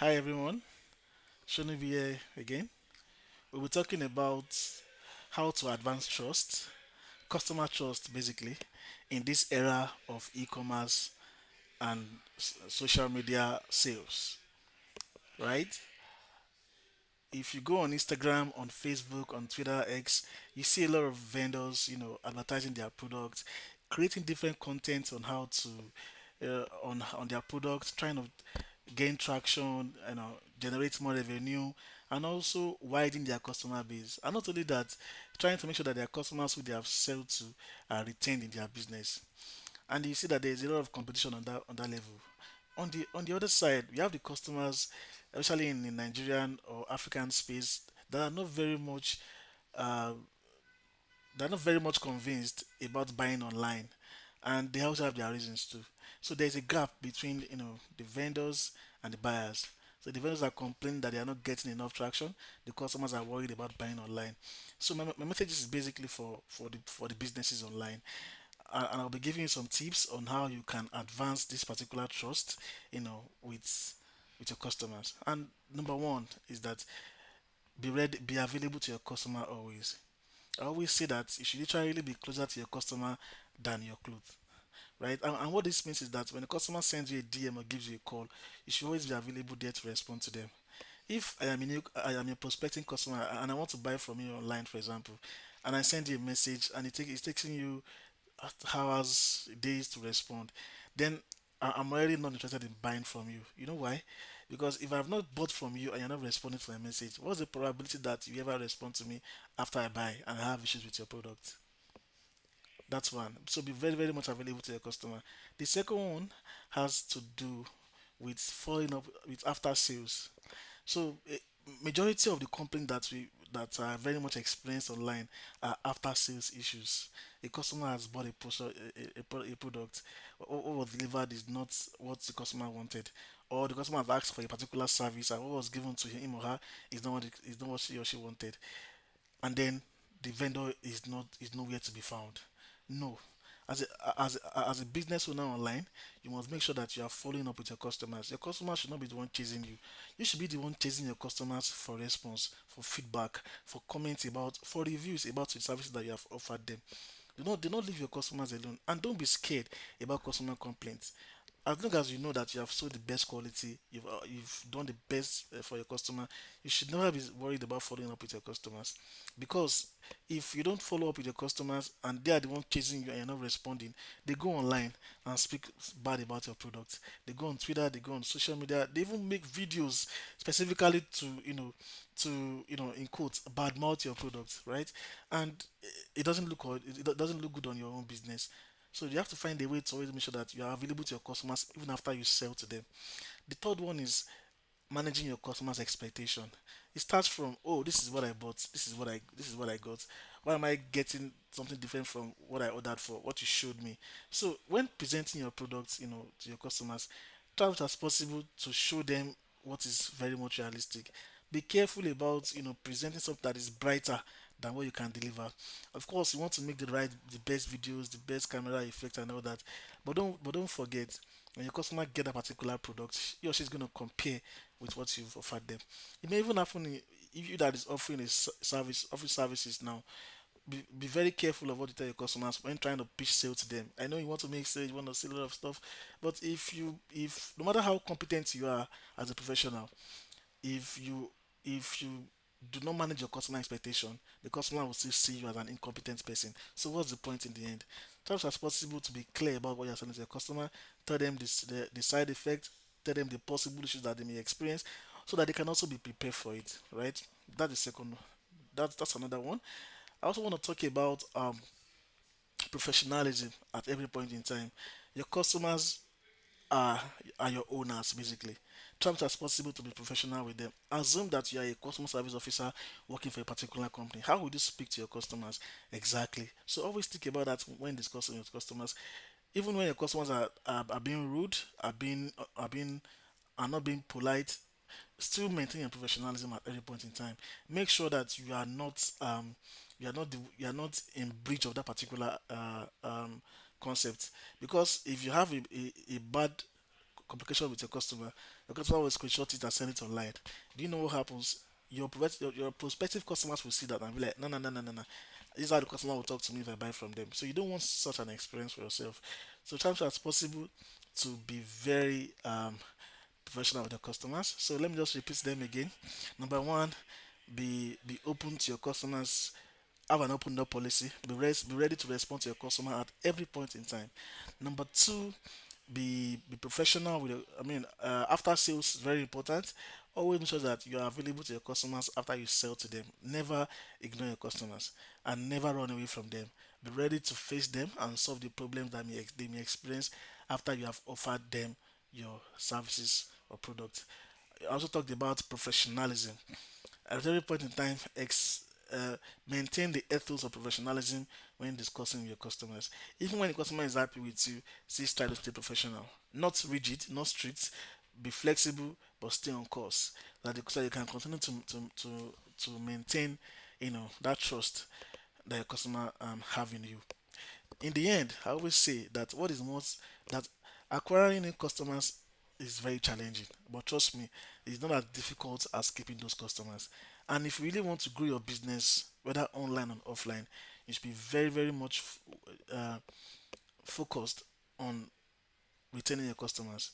Hi everyone, Shouldn't be here again. We'll be talking about how to advance trust, customer trust basically, in this era of e-commerce and social media sales, right? If you go on Instagram, on Facebook, on Twitter, X, you see a lot of vendors, advertising their products, creating different content on how to on their products, trying to gain traction, generate more revenue, and also widen their customer base. And not only that, trying to make sure that their customers who they have sold to are retained in their business. And you see that there is a lot of competition on that level. On the other side, we have the customers, especially in the Nigerian or African space, that are not very much uh, they're not very much convinced about buying online, and they also have their reasons too. So there's a gap between the vendors and the buyers. So the vendors are complaining that they are not getting enough traction. The customers are worried about buying online. So my message is basically for the businesses online, and I'll be giving you some tips on how you can advance this particular trust, with your customers. And number one is that be ready, be available to your customer always. I always say that you should literally be closer to your customer than your clothes, right? And what this means is that when a customer sends you a DM or gives you a call, you should always be available there to respond to them. If I am a prospecting customer and I want to buy from you online, for example, and I send you a message and it's taking you hours, days to respond, then I'm already not interested in buying from you. You know why? Because if I've not bought from you and you're not responding to my message, what's the probability that you ever respond to me after I buy and I have issues with your product? That's one. So be very, very much available to your customer. The second one has to do with following up with after sales. So majority of the complaints that are very much experienced online are after sales issues. A customer has bought a product, what was delivered is not what the customer wanted, or the customer has asked for a particular service and what was given to him or her is not what she or she wanted, and then the vendor is nowhere to be found. No. As a business owner online, you must make sure that you are following up with your customers. Your customers should not be the one chasing you. You should be the one chasing your customers for response, for feedback, for comments about, for reviews about the services that you have offered them. Do not leave your customers alone, and don't be scared about customer complaints. As long as you know that you have sold the best quality, you've done the best for your customer, you should never be worried about following up with your customers. Because if you don't follow up with your customers and they are the one chasing you and you're not responding, they go online and speak bad about your product. They go on Twitter, they go on social media, they even make videos specifically to in quotes badmouth your product, right? And it doesn't it doesn't look good on your own business. So you have to find a way to always make sure that you are available to your customers even after you sell to them. The third one is managing your customers' expectation. It starts from, oh, this is what I bought, this is what I got. Why am I getting something different from what I ordered for, what you showed me? So when presenting your products, to your customers, try as much as possible to show them what is very much realistic. Be careful about presenting something that is brighter than what you can deliver. Of course, you want to make the best videos, the best camera effect, and all that. But don't forget, when your customer get a particular product, he or she is going to compare with what you've offered them. It may even happen if you that is offering offering services now. Be very careful of what you tell your customers when trying to pitch sale to them. I know you want to make sales, you want to sell a lot of stuff, but if no matter how competent you are as a professional, if you do not manage your customer expectation, the customer will still see you as an incompetent person. So what's the point in the end? Try as possible to be clear about what you're selling to your customer. Tell them the side effect. Tell them the possible issues that they may experience, so that they can also be prepared for it. Right? That's the second. That's another one. I also want to talk about professionalism at every point in time. Your customers are are your owners basically. Try as possible to be professional with them. Assume that you are a customer service officer working for a particular company. How would you speak to your customers exactly? So always think about that when discussing with customers. Even when your customers are being rude, are not being polite, still maintain your professionalism at every point in time. Make sure that you are not in breach of that particular concept. Because if you have a bad communication with your customer will screenshot it and send it online. Do you know what happens? Your prospective customers will see that and be like, no, no, no, no, no, no. This is how the customer will talk to me if I buy from them. So you don't want such an experience for yourself. So try as possible to be very professional with your customers. So let me just repeat them again. Number one, be open to your customers. Have an open door policy. Be ready to respond to your customer at every point in time. Number two, be professional with your, after sales is very important. Always make sure that you are available to your customers after you sell to them. Never ignore your customers and never run away from them. Be ready to face them and solve the problems that they may experience after you have offered them your services or product. I also talked about professionalism. At every point in time, maintain the ethos of professionalism when discussing with your customers. Even when the customer is happy with you, still try to stay professional. Not rigid, not strict. Be flexible, but stay on course. So you can continue to maintain, that trust that your customer have in you. In the end, I always say that what is most that acquiring new customers is very challenging. But trust me, it's not as difficult as keeping those customers. And if you really want to grow your business, whether online or offline, you should be very, very much uh, focused on retaining your customers.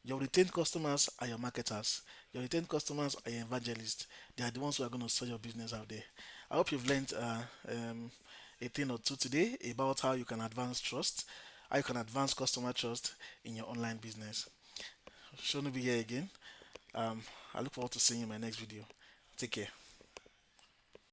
Your retained customers are your marketers. Your retained customers are your evangelists. They are the ones who are going to sell your business out there. I hope you've learned a thing or two today about how you can advance trust, how you can advance customer trust in your online business. Shouldn't be here again. I look forward to seeing you in my next video. Take care.